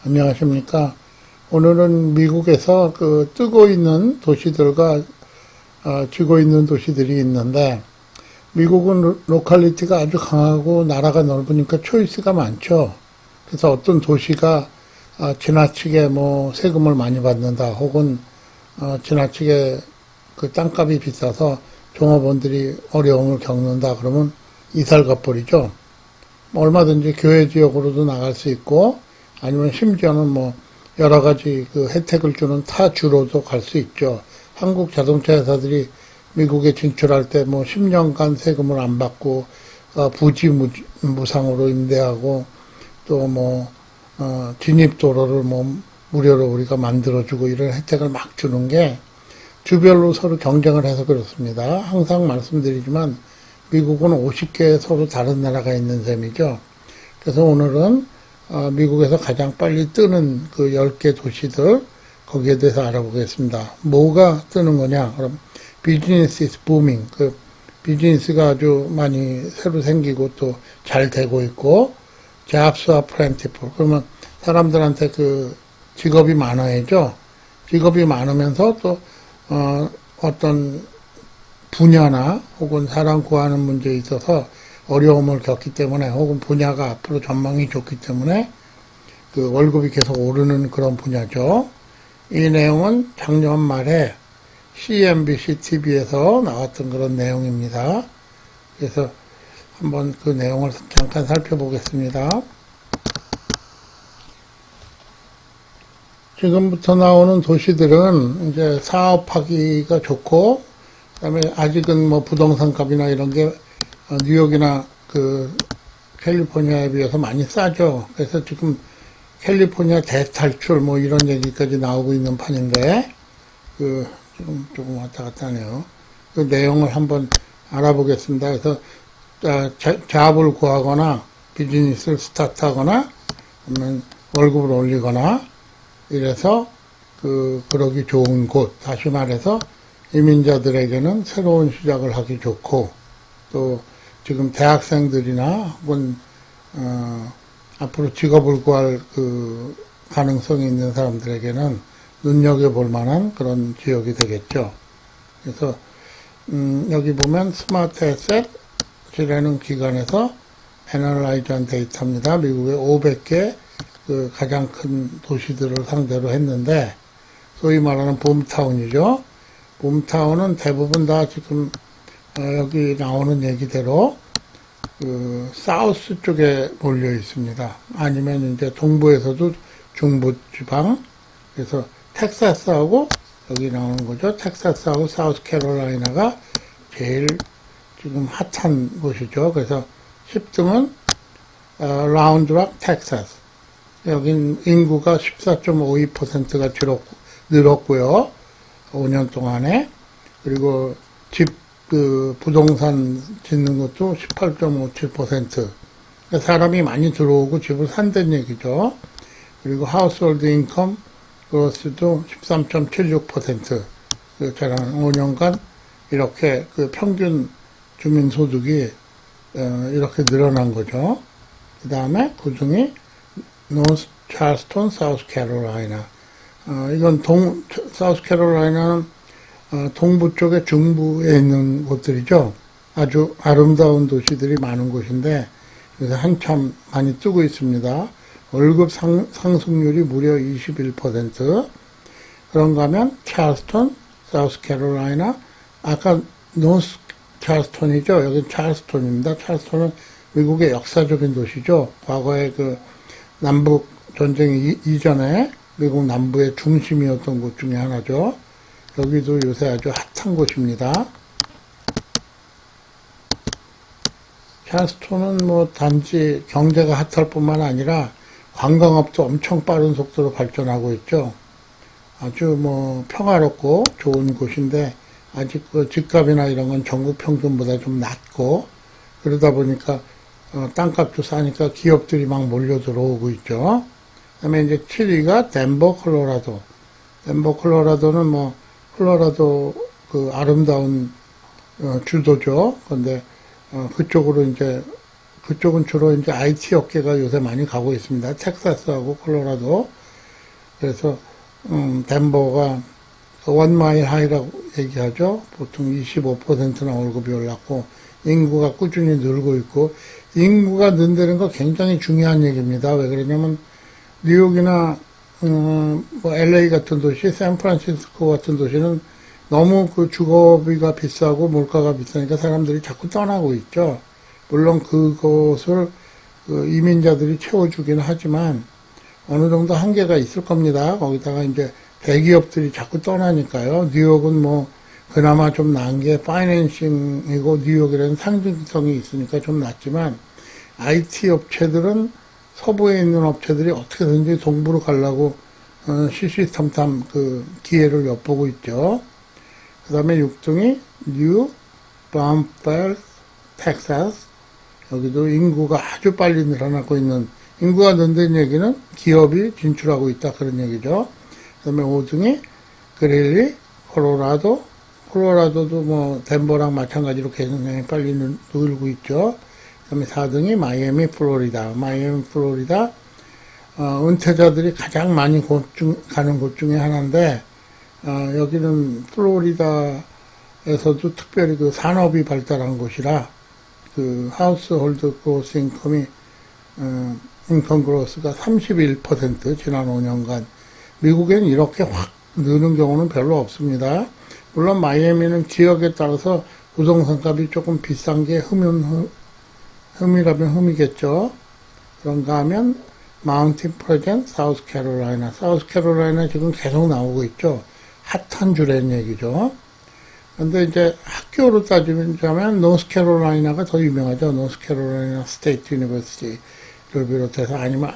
안녕하십니까. 오늘은 미국에서 뜨고 있는 도시들과 지고 있는 도시들이 있는데, 미국은 로컬리티가 아주 강하고 나라가 넓으니까 초이스가 많죠. 그래서 어떤 도시가 지나치게 세금을 많이 받는다, 혹은 지나치게 그 땅값이 비싸서 종업원들이 어려움을 겪는다 그러면 이사를 가버리죠. 얼마든지 교외 지역으로도 나갈 수 있고, 아니면 심지어는 여러 가지 그 혜택을 주는 타 주로도 갈 수 있죠. 한국 자동차 회사들이 미국에 진출할 때 10년간 세금을 안 받고 부지 무상으로 임대하고, 또 진입 도로를 무료로 우리가 만들어주고, 이런 혜택을 막 주는 게 주별로 서로 경쟁을 해서 그렇습니다. 항상 말씀드리지만 미국은 50개 서로 다른 나라가 있는 셈이죠. 그래서 오늘은 미국에서 가장 빨리 뜨는 그 10개 도시들, 거기에 대해서 알아보겠습니다. 뭐가 뜨는 거냐? 그럼 비즈니스 is booming. 그 비즈니스가 아주 많이 새로 생기고 또 잘 되고 있고, jobs are plentiful. 그러면 사람들한테 그 직업이 많아야죠. 직업이 많으면서 또 어떤 분야나 혹은 사람 구하는 문제에 있어서 어려움을 겪기 때문에, 혹은 분야가 앞으로 전망이 좋기 때문에 그 월급이 계속 오르는 그런 분야죠. 이 내용은 작년 말에 CNBC TV에서 나왔던 그런 내용입니다. 그래서 한번 그 내용을 잠깐 살펴보겠습니다. 지금부터 나오는 도시들은 이제 사업하기가 좋고, 그다음에 아직은 부동산 값이나 이런 게 뉴욕이나 그 캘리포니아에 비해서 많이 싸죠. 그래서 지금 캘리포니아 대탈출 이런 얘기까지 나오고 있는 판인데, 조금 왔다 갔다 하네요. 그 내용을 한번 알아보겠습니다. 그래서 잡을 구하거나 비즈니스를 스타트하거나 아니면 월급을 올리거나 이래서 그러기 좋은 곳, 다시 말해서 이민자들에게는 새로운 시작을 하기 좋고, 또 지금 대학생들이나 혹은 앞으로 직업을 구할 그 가능성이 있는 사람들에게는 눈여겨볼 만한 그런 지역이 되겠죠. 그래서 여기 보면 스마트 에셋이라는 기관에서 애널라이즈한 데이터입니다. 미국의 500개 그 가장 큰 도시들을 상대로 했는데, 소위 말하는 봄타운이죠. 봄타운은 대부분 다 지금 여기 나오는 얘기대로 그 사우스 쪽에 몰려 있습니다. 아니면 이제 동부에서도 중부 지방, 그래서 텍사스하고 여기 나오는 거죠. 텍사스하고 사우스캐롤라이나가 제일 지금 핫한 곳이죠. 그래서 10등은 라운드락 텍사스. 여긴 인구가 14.52%가 늘었고요. 5년 동안에. 그리고 부동산 짓는 것도 18.57%. 사람이 많이 들어오고 집을 산다는 얘기죠. 그리고 하우스홀드 인컴 그로스도 13.76%. 지난 5년간 이렇게 그 평균 주민소득이 이렇게 늘어난 거죠. 그 다음에 그중에 노스 찰스톤, 사우스캐롤라이나. 이건 사우스캐롤라이나는 동부 쪽에 중부에 있는 곳들이죠. 아주 아름다운 도시들이 많은 곳인데, 그래서 한참 많이 뜨고 있습니다. 월급 상승률이 무려 21%. 그런가 하면 찰스톤, 사우스캐롤라이나, 아까 노스 찰스톤이죠. 여기 찰스톤입니다. 찰스톤은 미국의 역사적인 도시죠. 과거에 그 남북 전쟁 이전에 미국 남부의 중심이었던 곳 중에 하나죠. 여기도 요새 아주 핫한 곳입니다. 찰스톤은 단지 경제가 핫할 뿐만 아니라 관광업도 엄청 빠른 속도로 발전하고 있죠. 아주 평화롭고 좋은 곳인데, 아직 그 집값이나 이런 건 전국 평균보다 좀 낮고, 그러다 보니까 땅값도 싸니까 기업들이 막 몰려 들어오고 있죠. 그 다음에 이제 7위가 덴버, 콜로라도. 덴버, 콜로라도는 콜로라도 그 아름다운 주도죠. 근데 그쪽으로 이제 그쪽은 주로 이제 IT 업계가 요새 많이 가고 있습니다. 텍사스하고 콜로라도. 그래서, 덴버가 원마일 하이라고 얘기하죠. 보통 25%나 월급이 올랐고, 인구가 꾸준히 늘고 있고, 인구가 는다는 거 굉장히 중요한 얘기입니다. 왜 그러냐면, 뉴욕이나, 뭐, LA 같은 도시, 샌프란시스코 같은 도시는 너무 그 주거비가 비싸고 물가가 비싸니까 사람들이 자꾸 떠나고 있죠. 물론 그것을 그 이민자들이 채워주긴 하지만 어느 정도 한계가 있을 겁니다. 거기다가 이제 대기업들이 자꾸 떠나니까요. 뉴욕은 뭐 그나마 좀 나은 게 파이낸싱이고 뉴욕이라는 상징성이 있으니까 좀 낫지만 IT 업체들은 서부에 있는 업체들이 어떻게든지 동부로 가려고 시시탐탐 그 기회를 엿보고 있죠. 그 다음에 6등이 뉴 브람펠 텍사스. 여기도 인구가 아주 빨리 늘어나고 있는, 인구가 는다는 얘기는 기업이 진출하고 있다 그런 얘기죠. 그 다음에 5등이 그레일리 콜로라도도 뭐 덴버랑 마찬가지로 굉장히 빨리 늘고 있죠. 그 다음에 4등이 마이애미 플로리다. 은퇴자들이 가장 많이 가는 곳 중에 하나인데, 여기는 플로리다에서도 특별히 그 산업이 발달한 곳이라 그 하우스홀드 그로스 인컴이 인컴 그로스가 31% 지난 5년간. 미국엔 이렇게 확 느는 경우는 별로 없습니다. 물론 마이애미는 지역에 따라서 부동산 값이 조금 비싼 게 흠이라면 흠이겠죠. 그런가 하면 마운틴 프레젠트 사우스캐롤라이나 지금 계속 나오고 있죠. 핫한 주라는 얘기죠. 근데 이제 학교로 따지면 노스캐롤라이나가 더 유명하죠. 노스캐롤라이나 스테이트 유니버시티를 비롯해서 아니면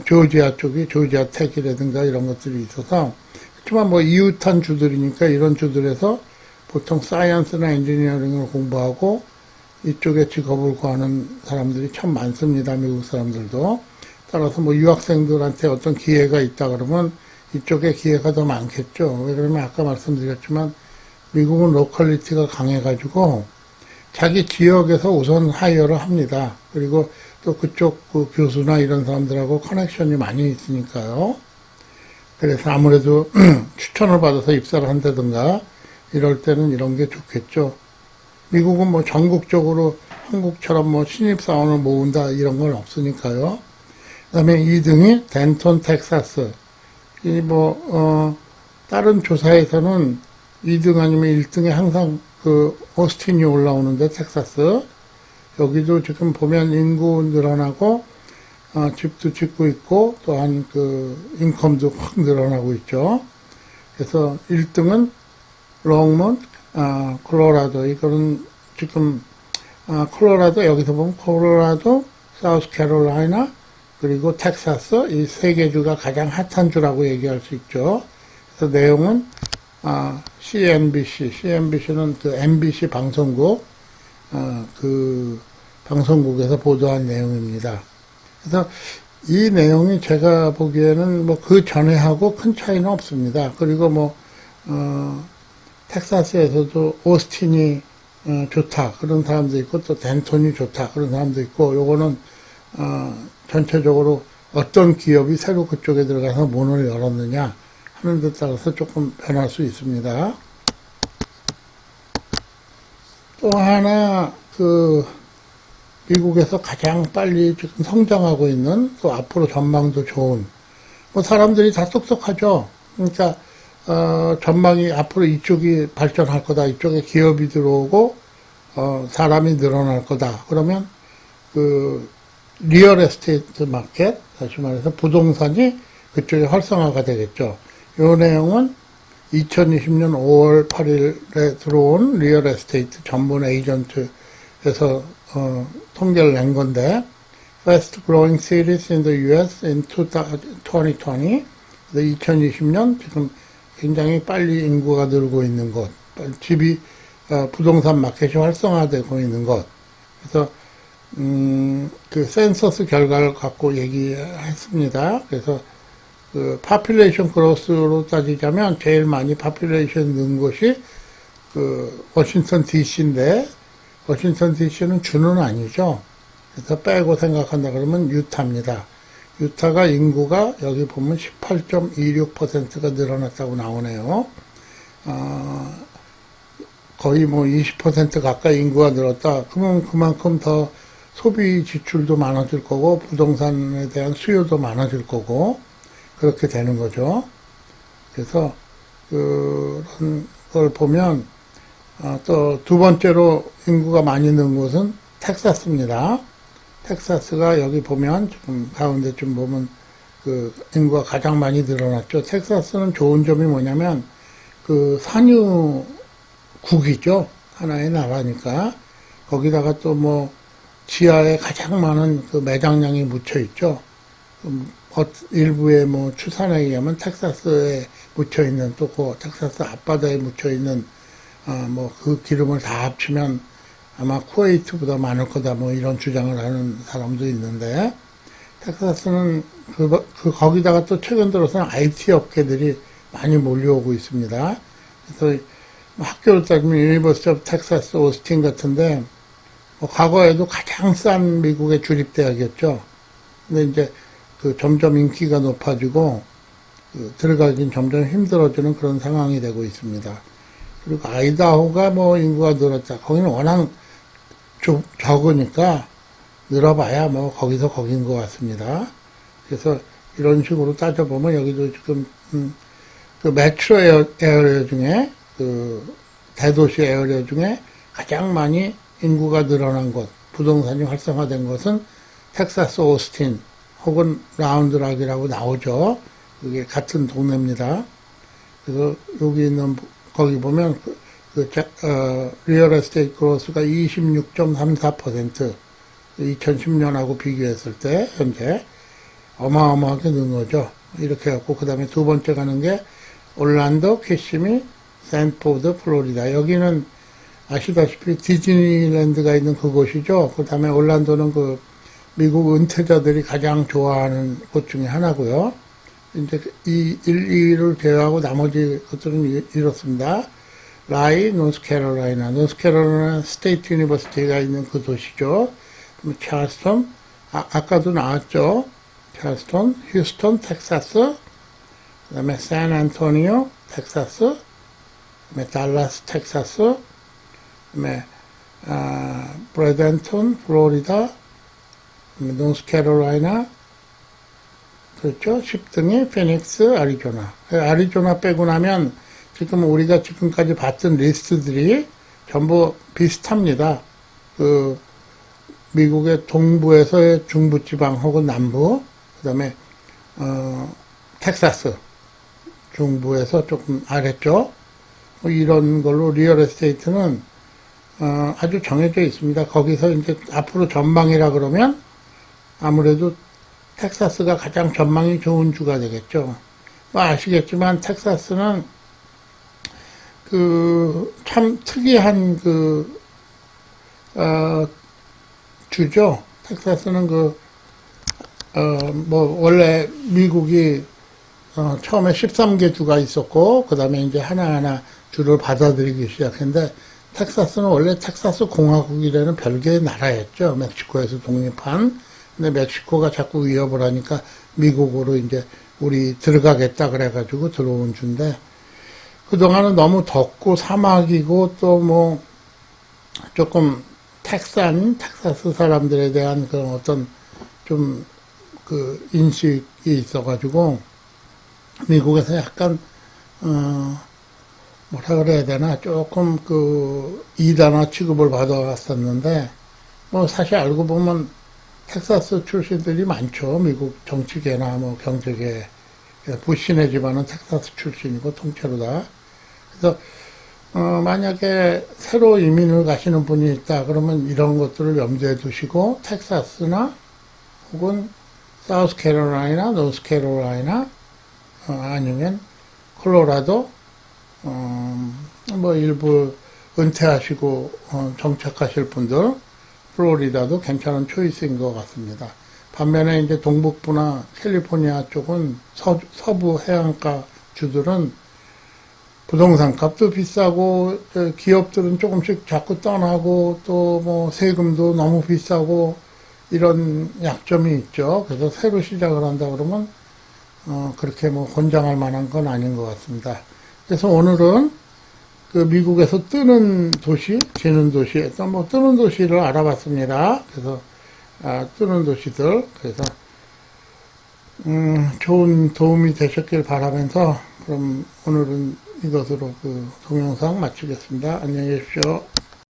조지아 쪽이 조지아 텍이라든가 이런 것들이 있어서 그렇지만 뭐 이웃한 주들이니까 이런 주들에서 보통 사이언스나 엔지니어링을 공부하고 이쪽에 직업을 구하는 사람들이 참 많습니다. 미국 사람들도. 따라서 뭐 유학생들한테 어떤 기회가 있다 그러면 이쪽에 기회가 더 많겠죠. 왜 그러면 아까 말씀드렸지만 미국은 로컬리티가 강해가지고 자기 지역에서 우선 하이어를 합니다. 그리고 또 그쪽 그 교수나 이런 사람들하고 커넥션이 많이 있으니까요. 그래서 아무래도 추천을 받아서 입사를 한다든가 이럴 때는 이런 게 좋겠죠. 미국은 뭐 전국적으로 한국처럼 뭐 신입사원을 모은다 이런 건 없으니까요. 그 다음에 2등이 덴톤 텍사스. 다른 조사에서는 2등 아니면 1등에 항상 그 오스틴이 올라오는데 텍사스. 여기도 지금 보면 인구 늘어나고, 집도 짓고 있고, 또한 그 인컴도 확 늘어나고 있죠. 그래서 1등은 롱몬트, 콜로라도. 이거는 지금, 콜로라도, 여기서 보면 콜로라도, 사우스캐롤라이나, 그리고 텍사스, 이 세 개 주가 가장 핫한 주라고 얘기할 수 있죠. 그래서 내용은, CNBC는 그 MBC 방송국, 그 방송국에서 보도한 내용입니다. 그래서 이 내용이 제가 보기에는 뭐 그 전에 하고 큰 차이는 없습니다. 그리고 텍사스에서도 오스틴이 좋다 그런 사람도 있고 또 덴톤이 좋다 그런 사람도 있고 요거는 전체적으로 어떤 기업이 새로 그쪽에 들어가서 문을 열었느냐 하는 데 따라서 조금 변할 수 있습니다. 또 하나 미국에서 가장 빨리 지금 성장하고 있는 또 앞으로 전망도 좋은 사람들이 다 똑똑하죠. 그러니까 전망이 앞으로 이쪽이 발전할 거다. 이쪽에 기업이 들어오고 사람이 늘어날 거다. 그러면 리얼 에스테이트 마켓, 다시 말해서 부동산이 그쪽에 활성화가 되겠죠. 이 내용은 2020년 5월 8일에 들어온 리얼 에스테이트 전문 에이전트에서 통계를 낸 건데 Fast Growing Cities in the US in 2020 2020년 지금 굉장히 빨리 인구가 늘고 있는 곳, 집이 부동산 마켓이 활성화되고 있는 곳. 그래서 그 센서스 결과를 갖고 얘기했습니다. 그래서 그 파퓰레이션 그로스로 따지자면 제일 많이 파퓰레이션 는 곳이 그 워싱턴 DC인데 워싱턴 DC는 주는 아니죠. 그래서 빼고 생각한다 그러면 유타입니다. 유타가 인구가 여기 보면 18.26%가 늘어났다고 나오네요. 거의 뭐 20% 가까이 인구가 늘었다. 그러면 그만큼 더 소비 지출도 많아질 거고 부동산에 대한 수요도 많아질 거고 그렇게 되는 거죠. 그래서 그런 걸 보면 또 두 번째로 인구가 많이 는 곳은 텍사스입니다. 텍사스가 여기 보면 지금 가운데쯤 보면 그 인구가 가장 많이 늘어났죠. 텍사스는 좋은 점이 뭐냐면 그 산유국이죠. 하나의 나라니까 거기다가 또 뭐 지하에 가장 많은 그 매장량이 묻혀 있죠. 일부의 뭐 추산에 의하면 텍사스에 묻혀 있는 또 그 텍사스 앞바다에 묻혀 있는 뭐 그 기름을 다 합치면 아마 쿠웨이트보다 많을 거다 뭐 이런 주장을 하는 사람도 있는데 텍사스는 거기다가 또 최근 들어서는 IT 업계들이 많이 몰려오고 있습니다. 그래서 학교로 따지면 유니버시티 오브 텍사스 오스틴 같은데 뭐 과거에도 가장 싼 미국의 주립대학이었죠. 근데 이제 그 점점 인기가 높아지고 들어가긴 점점 힘들어지는 그런 상황이 되고 있습니다. 그리고 아이다호가 뭐 인구가 늘었다. 거기는 워낙 적으니까 늘어봐야 뭐 거기서 거긴 것 같습니다. 그래서 이런 식으로 따져보면 여기도 지금 그 메트로 에어리어 중에 그 대도시 에어리어 중에 가장 많이 인구가 늘어난 곳, 부동산이 활성화된 곳은 텍사스 오스틴 혹은 라운드락이라고 나오죠. 그게 같은 동네입니다. 그래서 여기 있는 거기 보면 리얼 에스테이트 그로스가 26.34% 2010년하고 비교했을 때 현재 어마어마하게 는 거죠. 이렇게 해갖고 그 다음에 두 번째 가는 게 올란도, 키시미, 샌포드, 플로리다. 여기는 아시다시피 디즈니랜드가 있는 그곳이죠. 그 다음에 올란도는 그 미국 은퇴자들이 가장 좋아하는 곳 중에 하나고요. 이제 이 1, 2를 제외하고 나머지 것들은 이렇습니다. 라이, 노스캐롤라이나 스테이트 유니버시티가 있는 그 도시죠. 찰스턴, 아까도 나왔죠. 찰스턴, 휴스턴, 텍사스, 그 다음에 샌안토니오, 텍사스, 그 다음에 달라스, 텍사스, 그 다음에 브래덴톤, 플로리다, 노스캐롤라이나, 그렇죠. 10등이 피닉스, 아리조나. 아리조나 빼고 나면 지금 우리가 지금까지 봤던 리스트들이 전부 비슷합니다. 그 미국의 동부에서의 중부지방 혹은 남부, 그 다음에 텍사스 중부에서 조금 아래쪽 뭐 이런 걸로 리얼 에스테이트는 아주 정해져 있습니다. 거기서 이제 앞으로 전망이라 그러면 아무래도 텍사스가 가장 전망이 좋은 주가 되겠죠. 뭐 아시겠지만 텍사스는 그 참 특이한 그 주죠. 텍사스는 뭐 원래 미국이 처음에 13개 주가 있었고 그 다음에 이제 하나하나 주를 받아들이기 시작했는데 텍사스는 원래 텍사스 공화국이라는 별개의 나라였죠. 멕시코에서 독립한. 근데 멕시코가 자꾸 위협을 하니까 미국으로 이제 우리 들어가겠다 그래가지고 들어온 주인데 그동안은 너무 덥고 사막이고 또 뭐 조금 텍사스 사람들에 대한 그런 어떤 좀 그 인식이 있어가지고 미국에서 약간 뭐라 그래야 되나 조금 그 이단화 취급을 받아왔었는데 뭐 사실 알고 보면 텍사스 출신들이 많죠. 미국 정치계나 뭐 경제계 부시네 집안은 텍사스 출신이고 통째로 다. 그래서 만약에 새로 이민을 가시는 분이 있다 그러면 이런 것들을 염두에 두시고 텍사스나 혹은 사우스캐롤라이나, 노스캐롤라이나 아니면 콜로라도 뭐 일부 은퇴하시고 정착하실 분들 플로리다도 괜찮은 초이스인 것 같습니다. 반면에 이제 동북부나 캘리포니아 쪽은 서부 해안가 주들은 부동산 값도 비싸고 기업들은 조금씩 자꾸 떠나고 또 뭐 세금도 너무 비싸고 이런 약점이 있죠. 그래서 새로 시작을 한다 그러면 그렇게 뭐 권장할 만한 건 아닌 것 같습니다. 그래서 오늘은 그 미국에서 뜨는 도시, 지는 도시, 또 뭐 뜨는 도시를 알아봤습니다. 그래서 뜨는 도시들, 그래서 좋은 도움이 되셨길 바라면서 그럼 오늘은 이것으로 그 동영상 마치겠습니다. 안녕히 계십시오.